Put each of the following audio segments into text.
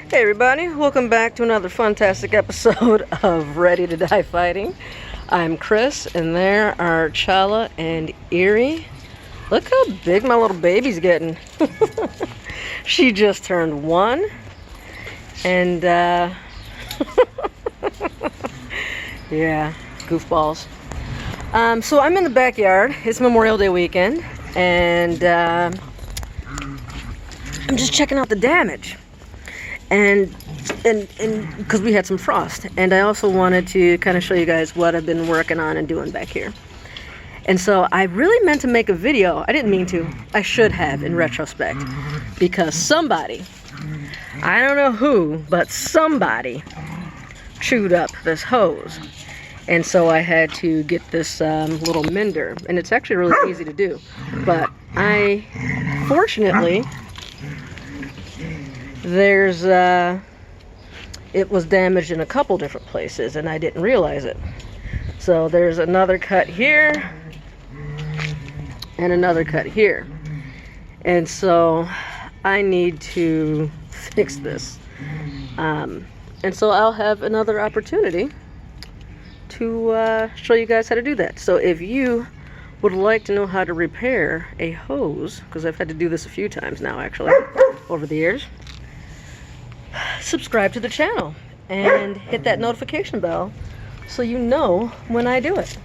Hey everybody, welcome back to another fantastic episode of Ready to Die Fighting. I'm Chris, and there are Chala and Erie. Look how big my little baby's getting. She just turned 1, and yeah, goofballs. So I'm in the backyard. It's Memorial Day weekend, and I'm just checking out the damage. And because we had some frost, and I also wanted to kind of show you guys what I've been working on and doing back here. And so I really meant to make a video. I didn't mean to. I should have in retrospect, because somebody, I don't know who, but somebody chewed up this hose. And so I had to get this little mender, and it's actually really easy to do. But fortunately, it was damaged in a couple different places, and I didn't realize it. So there's another cut here, and another cut here. And so I need to fix this. And so I'll have another opportunity to show you guys how to do that. So if you would like to know how to repair a hose, because I've had to do this a few times now actually over the years, subscribe to the channel and hit that notification bell so you know when I do it.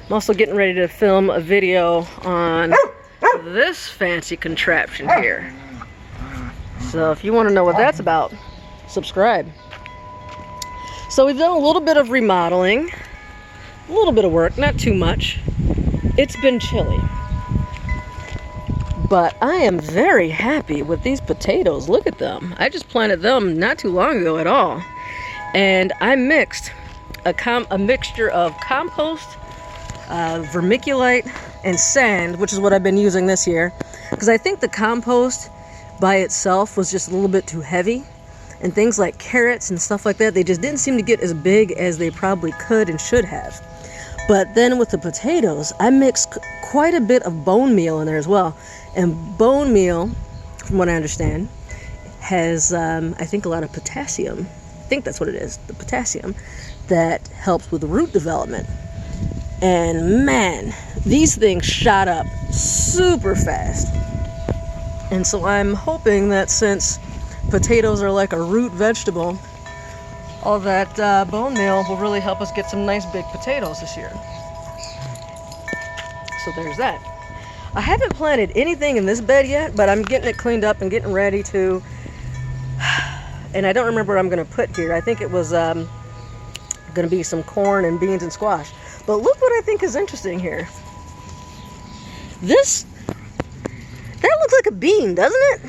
I'm also getting ready to film a video on this fancy contraption here. So if you want to know what that's about, subscribe. So we've done a little bit of remodeling, a little bit of work, not too much. It's been chilly. But I am very happy with these potatoes. Look at them. I just planted them not too long ago at all. And I mixed a mixture of compost, vermiculite, and sand, which is what I've been using this year. Because I think the compost by itself was just a little bit too heavy. And things like carrots and stuff like that, they just didn't seem to get as big as they probably could and should have. But then with the potatoes, I mixed quite a bit of bone meal in there as well. And bone meal, from what I understand, has, I think, a lot of potassium. I think that's what it is, the potassium, that helps with root development. And man, these things shot up super fast. And so I'm hoping that since potatoes are like a root vegetable, all that bone meal will really help us get some nice big potatoes this year. So there's that. I haven't planted anything in this bed yet, but I'm getting it cleaned up and getting ready to. And I don't remember what I'm going to put here. I think it was going to be some corn and beans and squash. But look what I think is interesting here. That looks like a bean, doesn't it?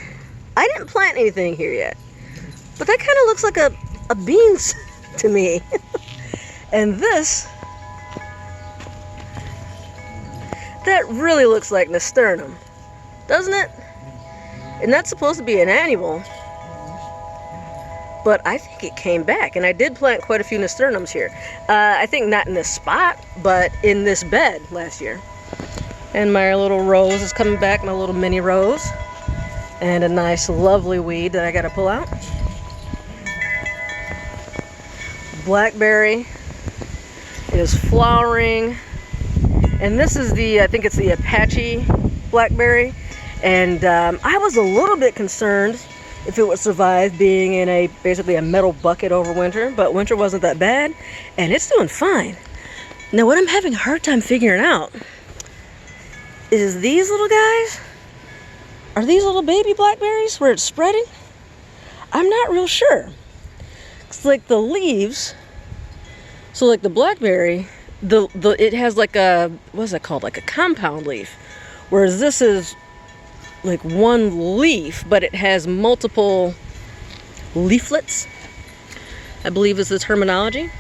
I didn't plant anything here yet, but that kind of looks like a bean to me. And this, that really looks like nasturtium, doesn't it? And that's supposed to be an annual, but I think it came back, and I did plant quite a few nasturtiums here. I think not in this spot, but in this bed last year. And my little rose is coming back, my little mini rose. And a nice lovely weed that I gotta pull out. Blackberry is flowering. And this is I think it's the Apache blackberry. And I was a little bit concerned if it would survive being in basically a metal bucket over winter, but winter wasn't that bad, and it's doing fine. Now what I'm having a hard time figuring out is these little guys. Are these little baby blackberries where it's spreading? I'm not real sure. It's like the leaves. So like the blackberry, it has like a, what's that called? Like a compound leaf. Whereas this is like one leaf, but it has multiple leaflets, I believe is the terminology.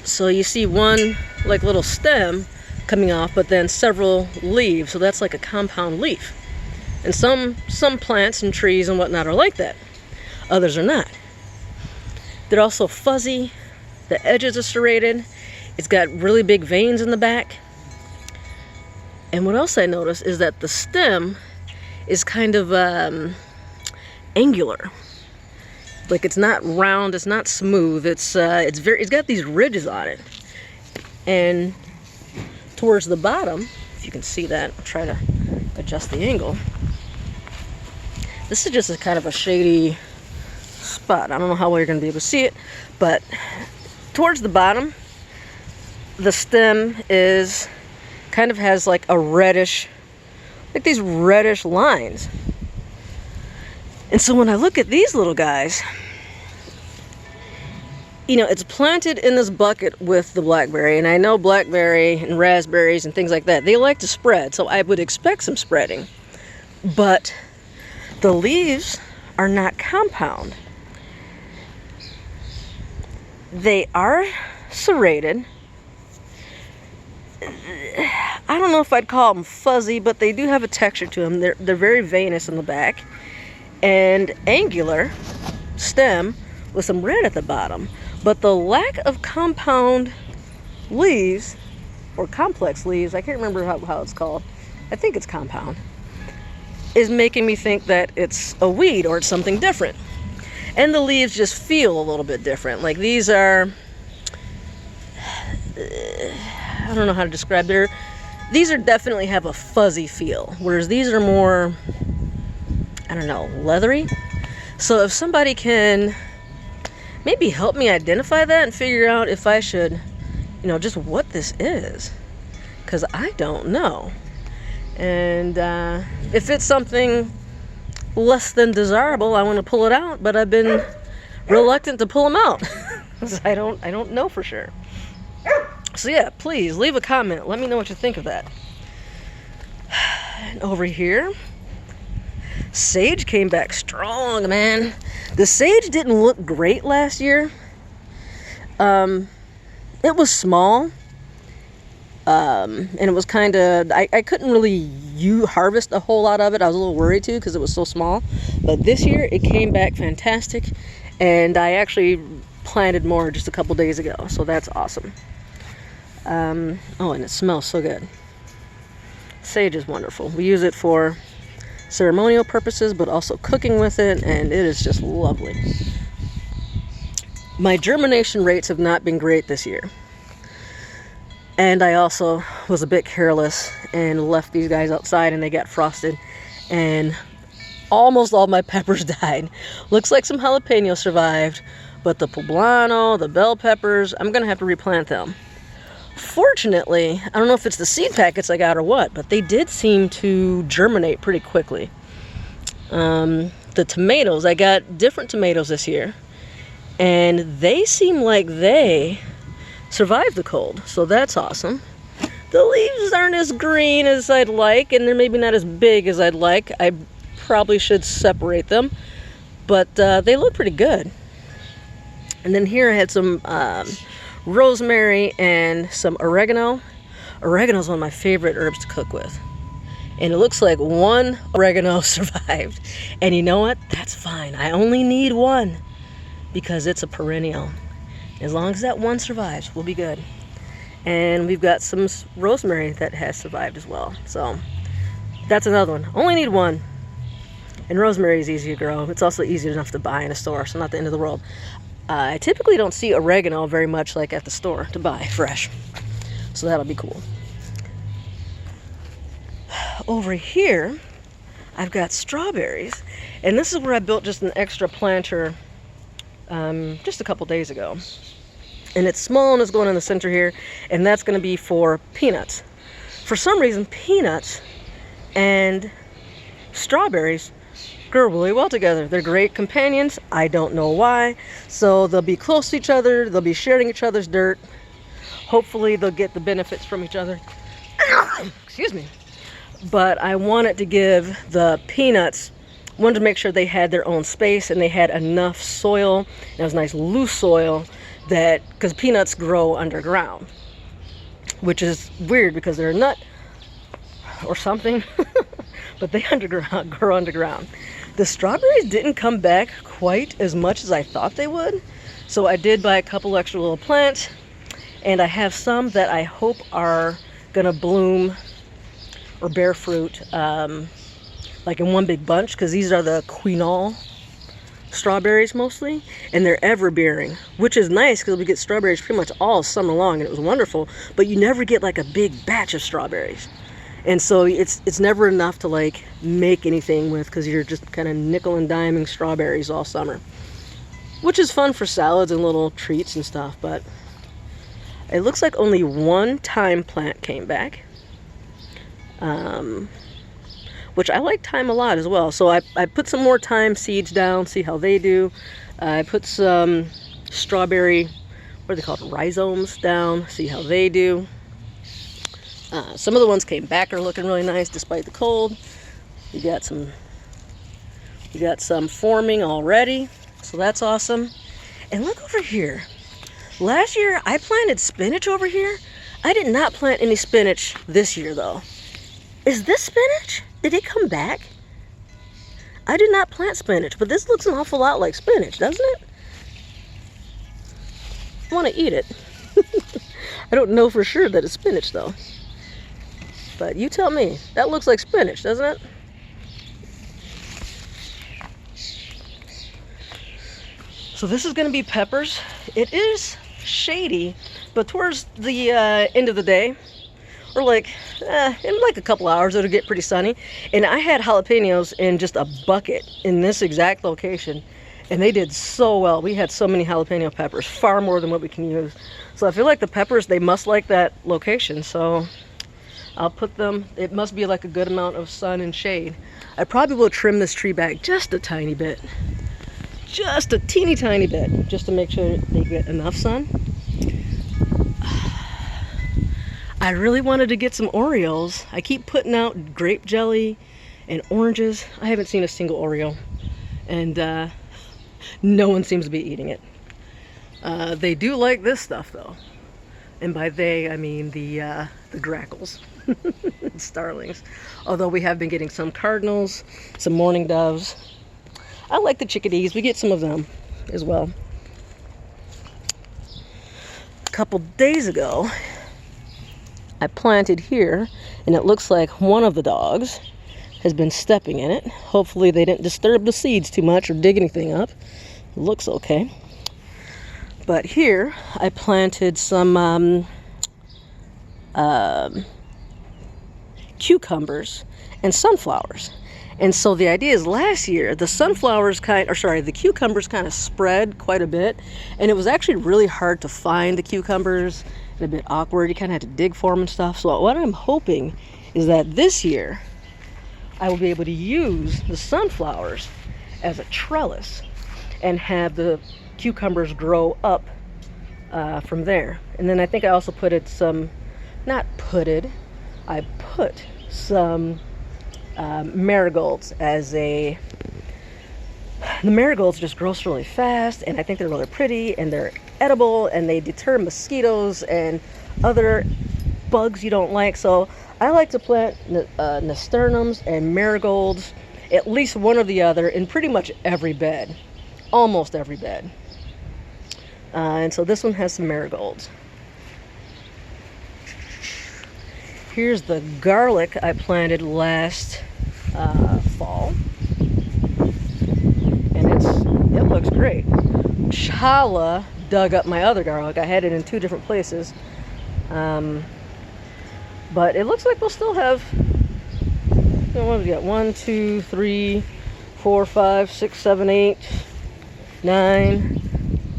So you see one like little stem coming off, but then several leaves. So that's like a compound leaf. And some plants and trees and whatnot are like that. Others are not. They're also fuzzy. The edges are serrated. It's got really big veins in the back. And what else I noticed is that the stem is kind of angular. Like, it's not round, it's not smooth, it's got these ridges on it. And towards the bottom, if you can see that, I'll try to adjust the angle. This is just a kind of a shady spot. I don't know how well you're going to be able to see it, but towards the bottom, the stem is kind of has like a reddish, like these reddish lines. And so when I look at these little guys, you know, it's planted in this bucket with the blackberry, and I know blackberry and raspberries and things like that, they like to spread, so I would expect some spreading. But the leaves are not compound. They are serrated. I don't know if I'd call them fuzzy, but they do have a texture to them. They're very veinous in the back. And angular stem with some red at the bottom. But the lack of compound leaves, or complex leaves, I can't remember how it's called. I think it's compound, is making me think that it's a weed or it's something different. And the leaves just feel a little bit different. Like these are, I don't know how to describe them. These are definitely have a fuzzy feel, whereas these are more, I don't know, leathery. So if somebody can maybe help me identify that and figure out if I should, you know, just what this is, because I don't know. And if it's something less than desirable, I want to pull it out, but I've been reluctant to pull them out. I don't know for sure. So yeah, please leave a comment. Let me know what you think of that. And over here, sage came back strong, man. The sage didn't look great last year. It was small. And it was kind of, I couldn't really harvest a whole lot of it. I was a little worried too because it was so small. But this year it came back fantastic. And I actually planted more just a couple days ago. So that's awesome. Oh, and it smells so good. Sage is wonderful. We use it for ceremonial purposes, but also cooking with it, and it is just lovely. My germination rates have not been great this year. And I also was a bit careless and left these guys outside and they got frosted, and almost all my peppers died. Looks like some jalapenos survived, but the poblano, the bell peppers, I'm gonna have to replant them. Fortunately, I don't know if it's the seed packets I got or what, but they did seem to germinate pretty quickly. The tomatoes, I got different tomatoes this year, and they seem like they survived the cold, so that's awesome. The leaves aren't as green as I'd like, and they're maybe not as big as I'd like. I probably should separate them, but they look pretty good. And then here I had some rosemary and some oregano. Oregano is one of my favorite herbs to cook with. And it looks like one oregano survived. And you know what? That's fine. I only need one because it's a perennial. As long as that one survives, we'll be good. And we've got some rosemary that has survived as well. So that's another one. Only need one. And rosemary is easy to grow. It's also easy enough to buy in a store, so not the end of the world. I typically don't see oregano very much like at the store to buy fresh. So that'll be cool. Over here, I've got strawberries. And this is where I built just an extra planter just a couple days ago. And it's small and it's going in the center here. And that's going to be for peanuts. For some reason, peanuts and strawberries grow really well together. They're great companions. I don't know why. So they'll be close to each other. They'll be sharing each other's dirt. Hopefully they'll get the benefits from each other. Excuse me. But I wanted to give the peanuts, wanted to make sure they had their own space and they had enough soil. And it was nice loose soil that, because peanuts grow underground, which is weird because they're a nut or something, but they grow underground. The strawberries didn't come back quite as much as I thought they would. So I did buy a couple extra little plants, and I have some that I hope are gonna bloom or bear fruit like in one big bunch, because these are the quinol strawberries mostly, and they're ever bearing, which is nice because we get strawberries pretty much all summer long, and it was wonderful. But you never get like a big batch of strawberries, and so it's never enough to like make anything with, because you're just kind of nickel and diming strawberries all summer, which is fun for salads and little treats and stuff. But it looks like only one thyme plant came back, which I like thyme a lot as well. So I put some more thyme seeds down, see how they do. I put some strawberry, what are they called, rhizomes down, see how they do. Some of the ones came back are looking really nice despite the cold. You got some forming already, so that's awesome. And look over here. Last year I planted spinach over here. I did not plant any spinach this year though. Is this spinach? Did it come back? I did not plant spinach, but this looks an awful lot like spinach, doesn't it? I want to eat it. I don't know for sure that it's spinach though. But you tell me. That looks like spinach, doesn't it? So this is going to be peppers. It is shady, but towards the end of the day, or like in like a couple hours, it'll get pretty sunny. And I had jalapenos in just a bucket in this exact location, and they did so well. We had so many jalapeno peppers, far more than what we can use. So I feel like the peppers, they must like that location. So I'll put them, it must be like a good amount of sun and shade. I probably will trim this tree back just a tiny bit. Just a teeny tiny bit, just to make sure they get enough sun. I really wanted to get some Oreos. I keep putting out grape jelly and oranges. I haven't seen a single Oreo, and no one seems to be eating it. They do like this stuff though, and by they I mean the grackles, starlings. Although we have been getting some cardinals, some mourning doves. I like the chickadees. We get some of them as well. A couple days ago, I planted here, and it looks like one of the dogs has been stepping in it. Hopefully they didn't disturb the seeds too much or dig anything up. It looks okay. But here I planted some cucumbers and sunflowers. And so the idea is last year, the the cucumbers kind of spread quite a bit. And it was actually really hard to find the cucumbers and a bit awkward. You kind of had to dig for them and stuff. So what I'm hoping is that this year, I will be able to use the sunflowers as a trellis and have the cucumbers grow up from there. And then I think I also put some marigolds as the marigolds just grow really fast, and I think they're really pretty, and they're edible, and they deter mosquitoes and other bugs you don't like. So I like to plant nasturtiums and marigolds, at least one or the other, in pretty much every bed, almost every bed. And so this one has some marigolds. Here's the garlic I planted last fall, and it looks great. Chala dug up my other garlic. I had it in 2 different places, but it looks like we'll still have, what have we got? 1, 2, 3, 4, 5, 6, 7, 8, 9,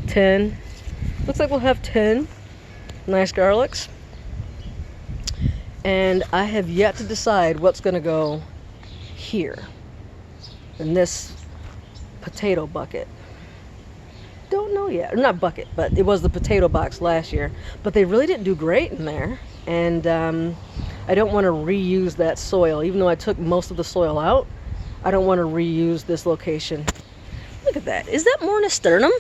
10. Looks like we'll have 10 nice garlics. And I have yet to decide what's going to go here in this potato bucket. Don't know yet. Or not bucket, but it was the potato box last year. But they really didn't do great in there. And I don't want to reuse that soil. Even though I took most of the soil out, I don't want to reuse this location. Look at that. Is that more nasturtium?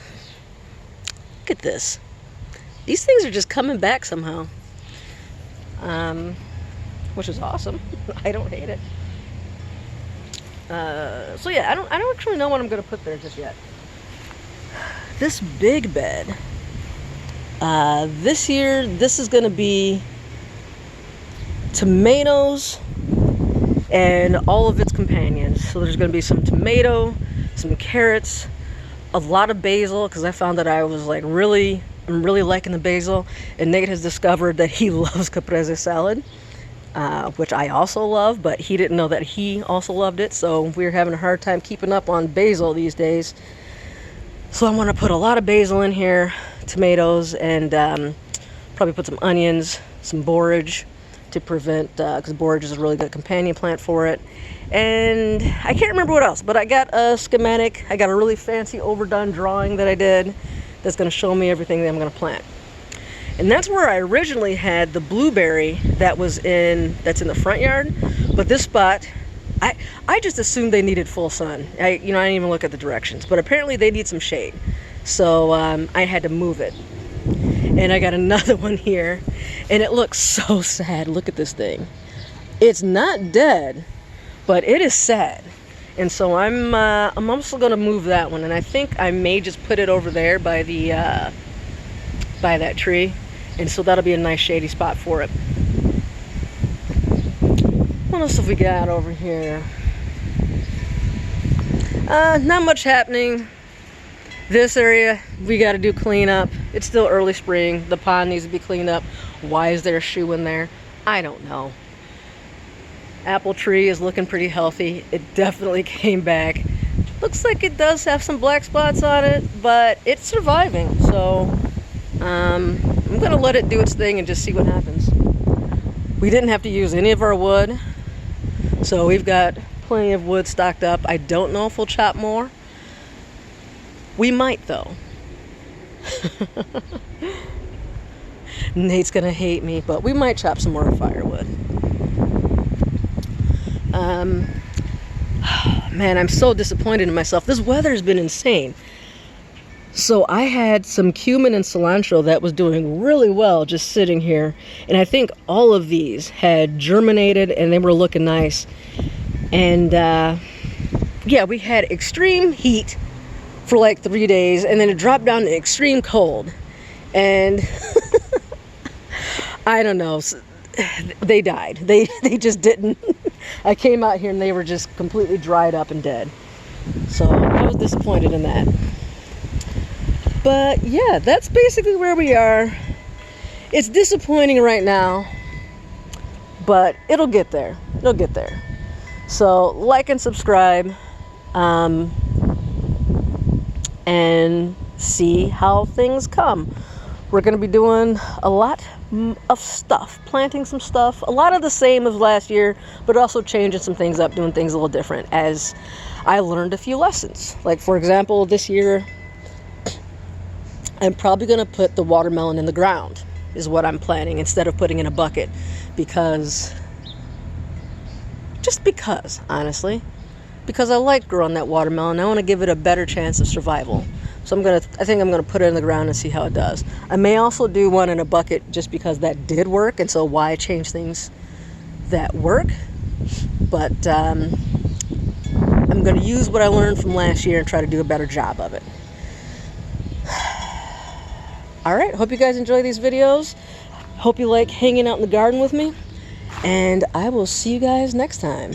Look at this. These things are just coming back somehow. Which is awesome. I don't hate it. So yeah, I don't actually know what I'm going to put there just yet. This big bed, this year, this is going to be tomatoes and all of its companions. So there's going to be some tomato, some carrots, a lot of basil because I found that I was like I'm really liking the basil, and Nate has discovered that he loves caprese salad, which I also love, but he didn't know that he also loved it, so we're having a hard time keeping up on basil these days. So I'm going to put a lot of basil in here, tomatoes, and probably put some onions, some borage to prevent, because borage is a really good companion plant for it. And I can't remember what else, but I got a schematic. I got a really fancy overdone drawing that I did that's going to show me everything that I'm going to plant. And that's where I originally had the blueberry that's in the front yard. But this spot, I just assumed they needed full sun. I didn't even look at the directions, but apparently they need some shade. So I had to move it. And I got another one here, and it looks so sad. Look at this thing. It's not dead, but it is sad. And so I'm also going to move that one, and I think I may just put it over there by the by that tree, and so that'll be a nice shady spot for it. What else have we got over here? Not much happening. This area, we got to do cleanup. It's still early spring. The pond needs to be cleaned up. Why is there a shoe in there? I don't know. Apple tree is looking pretty healthy. It definitely came back. Looks like it does have some black spots on it, but it's surviving. So I'm gonna let it do its thing and just see what happens. We didn't have to use any of our wood, so we've got plenty of wood stocked up. I don't know if we'll chop more. We might, though. Nate's gonna hate me, but we might chop some more firewood. Man, I'm so disappointed in myself. This weather's been insane. So I had some cumin and cilantro that was doing really well just sitting here, and I think all of these had germinated and they were looking nice. And yeah, we had extreme heat for like 3 days, and then it dropped down to extreme cold, and I don't know, they died. They just didn't. I came out here and they were just completely dried up and dead. So I was disappointed in that. But yeah, that's basically where we are. It's disappointing right now, but it'll get there. It'll get there. So like and subscribe, and see how things come. We're going to be doing a lot of stuff, planting some stuff, a lot of the same as last year, but also changing some things up, doing things a little different as I learned a few lessons. Like, for example, this year I'm probably going to put the watermelon in the ground is what I'm planning, instead of putting in a bucket, because honestly, because I like growing that watermelon. I want to give it a better chance of survival. So I think I'm gonna put it in the ground and see how it does. I may also do one in a bucket just because that did work, and so why change things that work? But I'm gonna use what I learned from last year and try to do a better job of it. All right, hope you guys enjoy these videos. Hope you like hanging out in the garden with me, and I will see you guys next time.